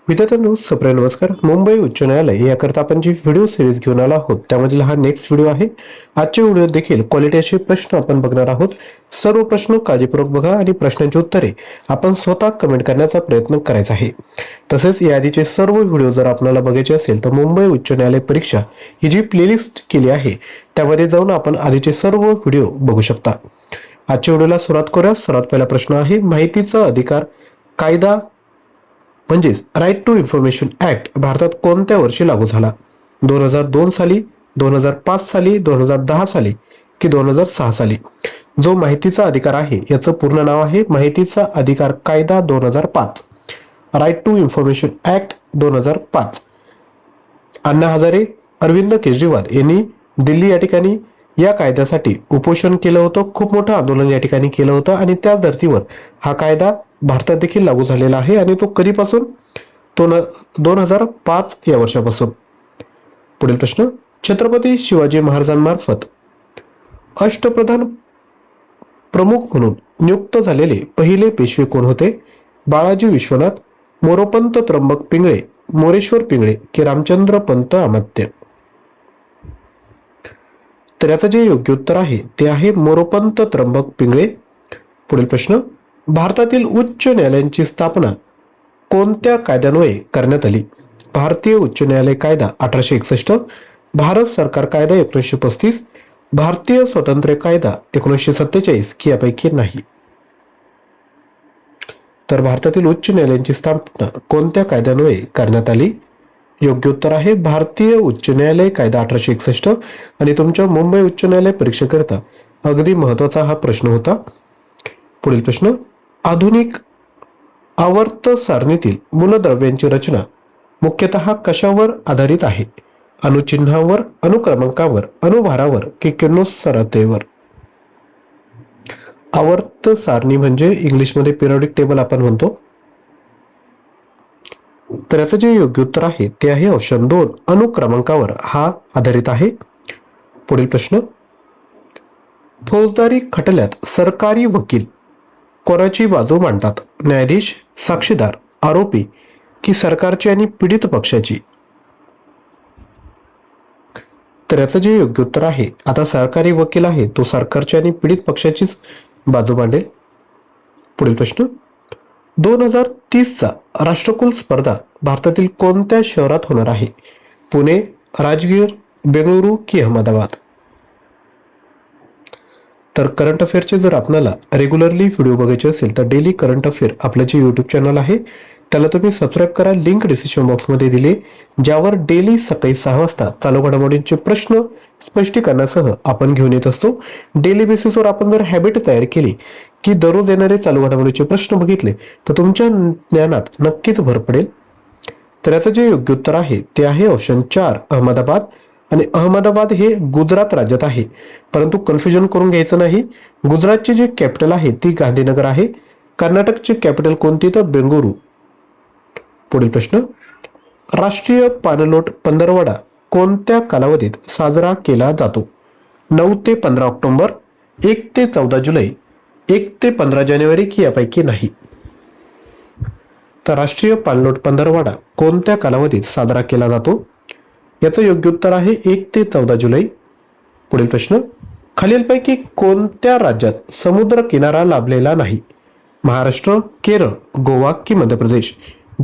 विद्यार्थ्यांनो, सप्रे नमस्कार. मुंबई उच्च न्यायालय याकरता आपण जी व्हिडिओ सिरीज घेऊन आलो आहोत त्यामधील हा नेक्स्ट व्हिडिओ आहे. आजच्या व्हिडिओत देखील क्वालिटी असे प्रश्न आपण बघणार आहोत. सर्व प्रश्न काळजीपूर्वक बघा आणि प्रश्नांची उत्तरे आपण स्वतः कमेंट करण्याचा प्रयत्न करायचा आहे. तसेच याआधीचे सर्व व्हिडिओ जर आपल्याला बघायचे असेल तर मुंबई उच्च न्यायालय परीक्षा ही जी प्लेलिस्ट केली आहे त्यामध्ये जाऊन आपण आधीचे सर्व व्हिडिओ बघू शकता. आजच्या व्हिडिओला सुरुवात करूया. सर्वात पहिला प्रश्न आहे, माहितीचा अधिकार कायदा म्हणजेच राईट टू इन्फॉर्मेशन ऍक्ट भारतात कोणत्या वर्षी लागू झाला? 2002 साली, 2005 साली, 2010 साली की 2006 साली? जो माहितीचा अधिकार आहे याचं पूर्ण नाव आहे माहितीचा अधिकार कायदा 2005, right to information act 2005. Anna Hazare, Arvind Kejriwal यांनी दिल्ली या ठिकाणी या कायद्यासाठी उपोषण केलं होतं. खूप मोठं आंदोलन या ठिकाणी केलं होतं आणि त्या धर्तीवर हा कायदा भारतात देखील लागू झालेला आहे आणि तो कधीपासून? 2005 या वर्षापासून. पुढील प्रश्न, छत्रपती शिवाजी महाराजांमार्फत अष्टप्रधान प्रमुख म्हणून नियुक्त झालेले पहिले पेशवे कोण होते? बाळाजी विश्वनाथ, मोरोपंत त्र्यंबक पिंगळे, मोरेश्वर पिंगळे की रामचंद्र पंत अमात्य? तर याचं जे योग्य उत्तर आहे ते आहे मोरोपंत त्र्यंबक पिंगळे. पुढील प्रश्न, भारतातील उच्च न्यायालयांची स्थापना कोणत्या कायद्यान्वये करण्यात आली? भारतीय उच्च न्यायालय कायदा 1861, भारत सरकार कायदा 1935, भारतीय स्वातंत्र्य कायदा 1947 की यापैकी नाही? तर भारतातील उच्च न्यायालयांची स्थापना कोणत्या कायद्यान्वये करण्यात आली? योग्य उत्तर आहे भारतीय उच्च न्यायालय कायदा 1861. आणि तुमच्या मुंबई उच्च न्यायालय परीक्षेकरता अगदी महत्वाचा हा प्रश्न होता. पुढील प्रश्न, आधुनिक आवर्त सारणीतील मूलद्रव्यांची रचना मुख्यतः कशावर आधारित आहे? अणुचिन्हावर, अनुक्रमांकावर, अनुभारावर की किरणोत्सर्गतेवर? आवर्त सारणी म्हणजे इंग्लिशमध्ये पिरियडिक टेबल आपण म्हणतो. तर याचं जे योग्य उत्तर आहे ते आहे ऑप्शन 2, अनुक्रमांकावर हा आधारित आहे. पुढील प्रश्न, फौजदारी खटल्यात सरकारी वकील कोणाची बाजू मांडतात? न्यायाधीश, साक्षीदार, आरोपी की सरकारची आणि पीडित पक्षाची? तर याचं जे योग्य उत्तर आहे, आता सरकारी वकील आहे तो सरकारची आणि पीडित पक्षाचीच बाजू मांडेल. पुढील प्रश्न, 2030चा राष्ट्रकुल स्पर्धा भारतातील कोणत्या शहरात होणार आहे? पुणे, राजगीर, बेंगळुरू की अहमदाबाद? तर करंट अफेअरचे जर आपल्याला रेग्युलरली व्हिडिओ बघायचे असेल तर डेली करंट अफेअर आपलं जे यूट्यूब चॅनल आहे त्याला तुम्ही सबस्क्राईब करा. लिंक डिस्क्रिप्शन बॉक्समध्ये दिली, ज्यावर डेली सकाळी 6 वाजता चालू घडामोडींचे प्रश्न स्पष्टीकरणासह आपण घेऊन येत असतो. डेली बेसिसवर आपण जर हॅबिट तयार केली की दररोज येणारे चालू घडामोडीचे प्रश्न बघितले तर तुमच्या ज्ञानात नक्कीच भर पडेल. तर याचं जे योग्य उत्तर आहे ते आहे ऑप्शन 4, अहमदाबाद. आणि अहमदाबाद हे गुजरात राज्यात आहे, परंतु कन्फ्युजन करून घ्यायचं नाही. गुजरातची जी कॅपिटल आहे ती गांधीनगर आहे. कर्नाटकची कॅपिटल कोणती? तर बेंगळुरू. पुढील प्रश्न, राष्ट्रीय पाणलोट पंधरवडा कोणत्या कालावधीत साजरा केला जातो? 9 ते 15 ऑक्टोबर, 1 ते 14 जुलै, 1 ते 15 जानेवारी की यापैकी नाही? तर राष्ट्रीय पाणलोट पंधरवडा कोणत्या कालावधीत साजरा केला जातो? याचं योग्य उत्तर आहे 1 ते 14 जुलै. पुढील प्रश्न, खालीलपैकी कोणत्या राज्यात समुद्र किनारा लाभलेला नाही? महाराष्ट्र, केरळ, गोवा की मध्य प्रदेश?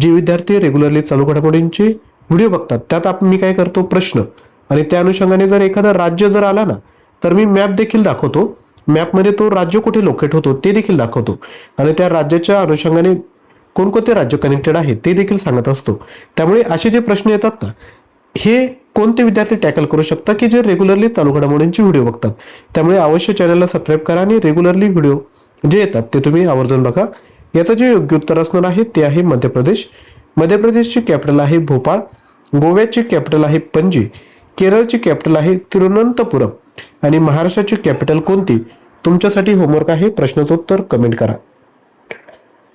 जे विद्यार्थी रेग्युलरली चालू घडामोडींचे व्हिडिओ बघतात त्यात मी काय करतो, प्रश्न आणि त्या अनुषंगाने जर एखादा राज्य जर आला ना तर मी मॅप देखील दाखवतो. मॅपमध्ये तो राज्य कुठे लोकेट होतो ते देखील दाखवतो आणि त्या राज्याच्या अनुषंगाने कोणकोणते राज्य कनेक्टेड आहे ते देखील सांगत असतो. त्यामुळे असे जे प्रश्न येतात ना, हे कोणते विद्यार्थी टॅकल करू शकतात की जे रेग्युलरली चालू घडामोडींचे व्हिडिओ बघतात. त्यामुळे अवश्य चॅनलला सबस्क्राईब करा आणि रेग्युलरली व्हिडिओ जे येतात ते तुम्ही आवर्जून बघा. याचं जे योग्य उत्तर असणार आहे ते आहे मध्य प्रदेश. मध्य प्रदेशची कॅपिटल आहे भोपाळ, गोव्याची कॅपिटल आहे पणजी, केरळची कॅपिटल आहे तिरुवनंतपुरम आणि महाराष्ट्राची कॅपिटल कोणती? तुमच्यासाठी होमवर्क आहे, प्रश्नाचं उत्तर कमेंट करा.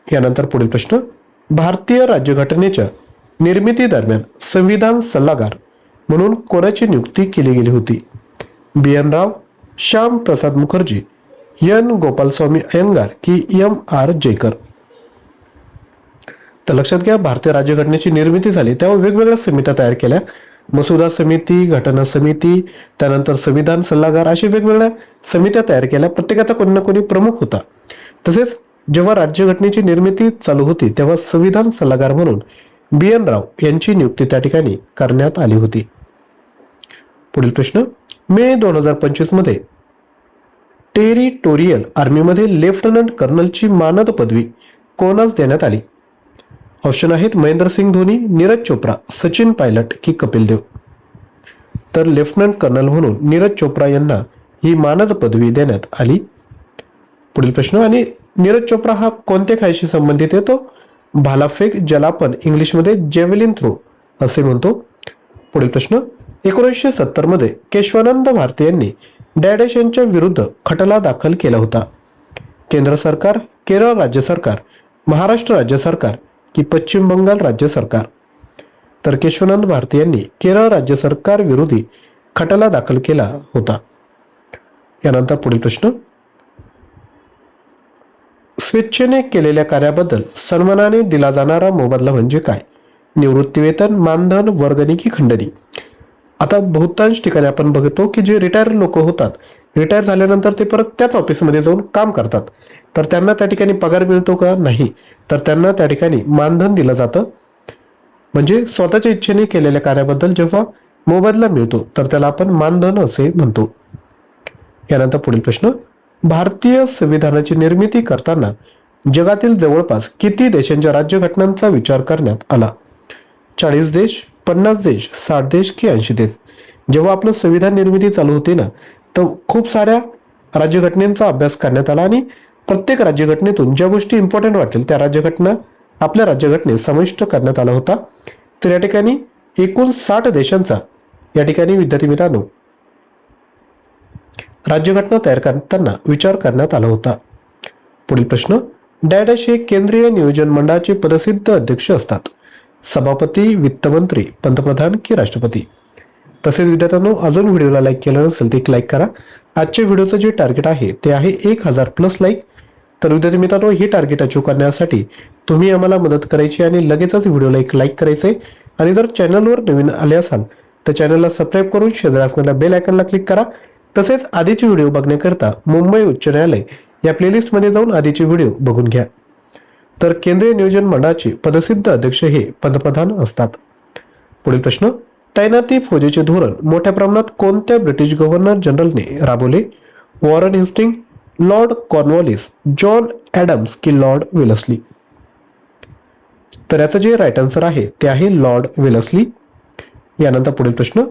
यानंतर पुढील प्रश्न, भारतीय राज्यघटनेच्या निर्मिती दरम्यान संविधान सल्लागार म्हणून कोणाची नियुक्ती केली गेली होती? BN राव, श्याम प्रसाद मुखर्जी, N गोपालस्वामी अयंगार की M R जयकर? तर लक्षात घ्या, भारतीय राज्यघटनेची निर्मिती झाली तेव्हा वेगवेगळ्या समित्या तयार केल्या. मसुदा समिती, घटना समिती, त्यानंतर संविधान सल्लागार, अशी वेगवेगळ्या समित्या तयार केल्या. प्रत्येकाचा कोणी ना कोणी प्रमुख होता. तसेच जेव्हा राज्यघटनेची निर्मिती चालू होती तेव्हा संविधान सल्लागार म्हणून BN राव यांची नियुक्ती त्या ठिकाणी करण्यात आली होती. पुढील प्रश्न, मे 2025 मध्ये टेरिटोरियल आर्मीमध्ये लेफ्टनंट कर्नलची मानद पदवी कोणास देण्यात आली? ऑप्शन आहेत महेंद्रसिंग धोनी, नीरज चोप्रा, सचिन पायलट की कपिल देव. तर लेफ्टनंट कर्नल म्हणून नीरज चोप्रा यांना ही मानद पदवी देण्यात आली. पुढील प्रश्न, आणि नीरज चोप्रा हा कोणत्या खेळाशी संबंधित आहे? तो भालाफेक, ज्याला आपण इंग्लिशमध्ये जेव्हलिन थ्रो असे म्हणतो. पुढील प्रश्न, 1970 मध्ये केशवानंद भारती यांनी डॅडेश यांच्या विरुद्ध खटला दाखल केला होता. केंद्र सरकार, केरळ राज्य सरकार, महाराष्ट्र राज्य सरकार की पश्चिम बंगाल राज्य सरकार? तर केशवानंद भारती यांनी केरळ राज्य सरकार विरोधी खटला दाखल केला होता. यानंतर पुढील प्रश्न, स्वेच्छेने केलेल्या कार्याबद्दल सन्मानाने दिला जाणारा मोबदला म्हणजे काय? निवृत्तीवेतन, मानधन, वर्गणी की खंडणी? आता बहुतांश ठिकाणी आपण बघतो की जे रिटायर लोक होतात, रिटायर झाल्यानंतर ते परत त्याच ऑफिसमध्ये जाऊन काम करतात, तर त्यांना त्या ठिकाणी पगार मिळतो का? नाही. तर त्यांना त्या ठिकाणी मानधन दिलं जातं. म्हणजे स्वतःच्या इच्छेने केलेल्या कार्याबद्दल जेव्हा मोबदला मिळतो तर त्याला आपण मानधन असे म्हणतो. यानंतर पुढील प्रश्न, भारतीय संविधानाची निर्मिती करताना जगातील जवळपास किती देशांच्या राज्यघटनांचा विचार करण्यात आला? 40 देश, 50 देश, 60 देश की 80 देश? जेव्हा आपलं संविधान निर्मिती चालू होती ना, तर खूप साऱ्या राज्यघटनेचा अभ्यास करण्यात आला आणि प्रत्येक राज्यघटनेतून ज्या गोष्टी इम्पॉर्टंट वाटतील त्या राज्यघटना आपल्या राज्यघटनेत समाविष्ट करण्यात आला होता. तर या ठिकाणी एकूण 60 देशांचा या ठिकाणी विद्यार्थी मित्रांनो राज्यघटना तयार करताना विचार करण्यात आला होता. पुढील प्रश्न, डॅडॅश हे केंद्रीय नियोजन मंडळाचे पदसिद्ध अध्यक्ष असतात. सभापती, वित्तमंत्री, पंतप्रधान की राष्ट्रपती? तसेच विद्यार्थ्यांनो, अजून व्हिडिओला लाईक केलं नसेल तर एक लाईक करा. आजच्या व्हिडिओचं जे टार्गेट आहे ते आहे 1000+ लाईक. तर विद्यार्थी मित्रांनो, हे टार्गेट अचीव करण्यासाठी तुम्ही आम्हाला मदत करायची आणि लगेचच व्हिडिओला एक लाईक करायचं आहे. आणि जर चॅनलवर नवीन आले असाल तर चॅनलला सबस्क्राईब करून शेजारी असलेल्या बेल आयकॉनला क्लिक करा. तसेच आधीचे व्हिडिओ बघण्याकरता मुंबई उच्च न्यायालय या प्लेलिस्टमध्ये जाऊन आधीचे व्हिडिओ बघून घ्या. तर केंद्रीय नियोजन मंडळाचे पदसिद्ध अध्यक्ष हे पंतप्रधान असतात. पुढील प्रश्न, तैनाती फौजेचे धोरण मोठ्या प्रमाणात कोणत्या ब्रिटिश गव्हर्नर जनरलने राबवले? Warren Hasting, Lord Cornwallis, John Adams की लॉर्ड वेलस्ली? तर याचं जे राईट आन्सर आहे ते आहे लॉर्ड वेलस्ली. यानंतर पुढील प्रश्न,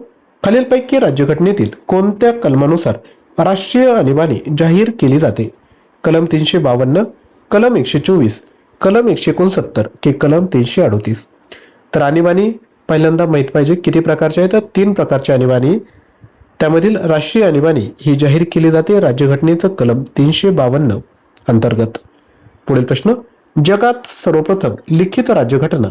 खालीलपैकी राज्यघटनेतील कोणत्या कलमानुसार राष्ट्रीय आणीबाणी जाहीर केली जाते? कलम 352, कलम 124, कलम 169 की कलम 338? तर आणीबाणी पहिल्यांदा माहित पाहिजे किती प्रकारचे आहेत. तर 3 प्रकारची आणीबाणी, त्यामधील राष्ट्रीय आणीबाणी ही जाहीर केली जाते राज्यघटनेचं कलम 352 अंतर्गत. पुढील प्रश्न, जगात सर्वप्रथम लिखित राज्यघटना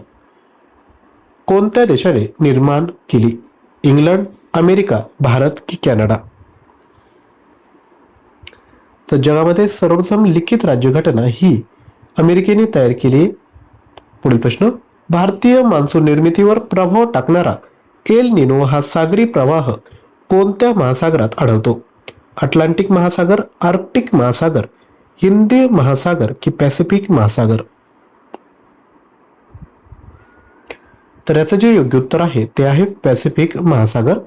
कोणत्या देशाने निर्माण केली? इंग्लंड, अमेरिका, भारत की कॅनडा? तर जगामध्ये सर्वप्रथम लिखित राज्यघटना ही अमेरिकेने तयार केली. पुढील प्रश्न, भारतीय मान्सून निर्मितीवर प्रभाव टाकणारा एल निनो हा सागरी प्रवाह कोणत्या महासागरात आढळतो? अटलांटिक महासागर, आर्क्टिक महासागर, हिंदी महासागर की पॅसिफिक महासागर? तर याचं जे योग्य उत्तर आहे ते आहे पॅसिफिक महासागर.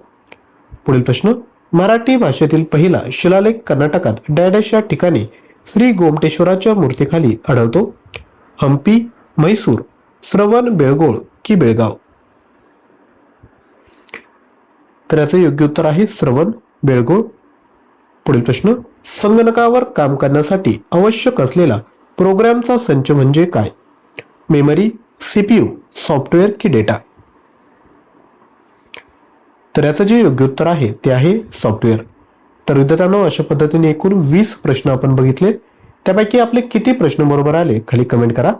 पुढील प्रश्न, मराठी भाषेतील पहिला शिलालेख कर्नाटकात डॅडॅश या ठिकाणी श्री गोमटेश्वराच्या मूर्तीखाली आढळतो? हंपी, म्हैसूर, श्रवण बेळगोळ की बेळगाव? तर याचं योग्य उत्तर आहे श्रवण बेळगोळ. पुढील प्रश्न, संगणकावर काम करण्यासाठी आवश्यक असलेला प्रोग्रामचा संच म्हणजे काय? मेमरी, CPU, सॉफ्टवेअर की डेटा? तर याचं जे योग्य उत्तर आहे ते आहे सॉफ्टवेअर. तर विद्यार्थ्यांनो, अशा पद्धतीने एकूण 20 प्रश्न आपण बघितले. त्यापैकी आपले किती प्रश्न बरोबर आले खाली कमेंट करा.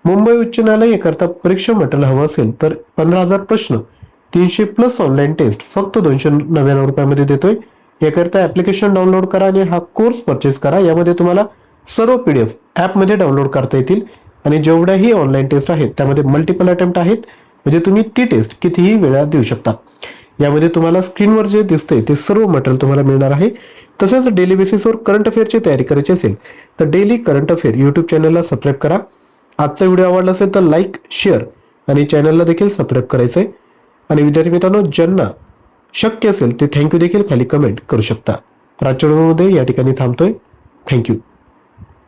मुंबई उच्च न्यायालय याकरता परीक्षा मटेरियल हवं असेल तर 15,000 प्रश्न, 300+ ऑनलाईन टेस्ट फक्त 299 रुपयामध्ये देतोय. याकरता ऍप्लिकेशन डाउनलोड करा आणि हा कोर्स परचेस करा. यामध्ये तुम्हाला सर्व PDF ॲपमध्ये डाउनलोड करता येतील आणि जेवढ्याही ऑनलाईन टेस्ट आहेत त्यामध्ये मल्टिपल अटेम्प्ट आहेत, म्हणजे तुम्ही ती टेस्ट कितीही वेळा देऊ शकता. यामध्ये तुम्हाला स्क्रीनवर जे दिसतंय ते सर्व मटेरियल तुम्हाला मिळणार आहे. तसेच डेली बेसिसवर करंट अफेअरची तयारी करायची असेल तर डेली करंट अफेअर यूट्यूब चॅनलला सबस्क्राईब करा. आजचा व्हिडिओ आवडला असेल तर लाईक, शेअर आणि चॅनलला देखील सबस्क्राईब करायचं आहे. आणि विद्यार्थी मित्रांनो, ज्यांना शक्य असेल ते थँक्यू देखील खाली कमेंट करू शकता. तर आजच्या व्हिडिओमध्ये या ठिकाणी थांबतोय. थँक्यू.